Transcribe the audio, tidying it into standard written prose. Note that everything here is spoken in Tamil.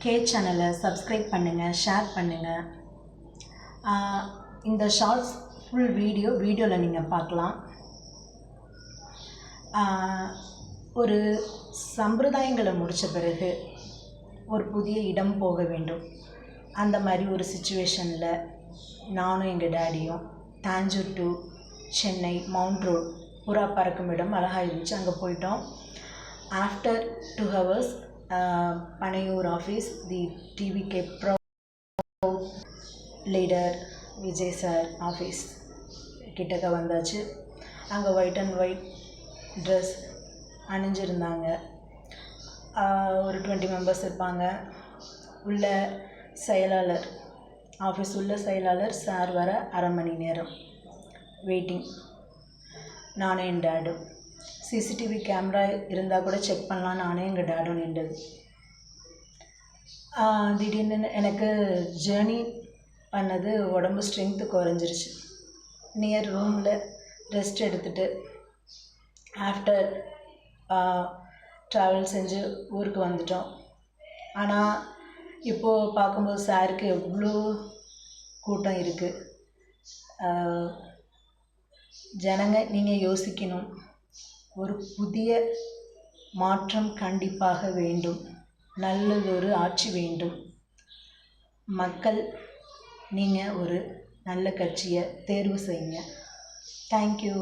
கே சேனலை சப்ஸ்கிரைப் பண்ணுங்கள், ஷேர் பண்ணுங்கள். இந்த ஷார்ட்ஸ் ஃபுல் வீடியோவில் நீங்கள் பார்க்கலாம். ஒரு சம்பிரதாயங்களை முடித்த பிறகு ஒரு புதிய இடம் போக வேண்டும். அந்த மாதிரி ஒரு சுச்சுவேஷனில் நானும் எங்கள் டேடியும் Thanjavur to Chennai Mount Road புறா பறக்கும் இடம் அழகாக இருந்துச்சு, அங்கே போயிட்டோம். After 2 hours Panaiyur office the TVK bro leader Vijay sir office கிட்டக்க வந்தாச்சு. அங்கே ஒயிட் அண்ட் ஒயிட் ட்ரெஸ் அணிஞ்சிருந்தாங்க. ஒரு 20 மெம்பர்ஸ் இருப்பாங்க. உள்ள செயலாளர் ஆஃபீஸ் உள்ள செயலாளர் சார் வர அரை மணி நேரம் வெயிட்டிங். நானும் என் டேடும் சிசிடிவி கேமரா இருந்தால் கூட செக் பண்ணலாம். நானே எங்கள் டேடும் நின்றது. திடீர்னு எனக்கு ஜேர்னி பண்ணது உடம்பு ஸ்ட்ரென்த்து குறைஞ்சிருச்சு. நியர் ரூமில் ரெஸ்ட் எடுத்துகிட்டு ஆஃப்டர் ட்ராவல் செஞ்சு ஊருக்கு வந்துட்டோம். ஆனால் இப்போது பார்க்கும்போது சாருக்கு எவ்வளோ கூட்டம் இருக்குது. ஜனங்க நீங்கள் யோசிக்கணும், ஒரு புதிய மாற்றம் கண்டிப்பாக வேண்டும். நல்லதொரு ஆட்சி வேண்டும். மக்கள் நீங்கள் ஒரு நல்ல கட்சியை தேர்வு செய்யுங்க. தேங்க்யூ.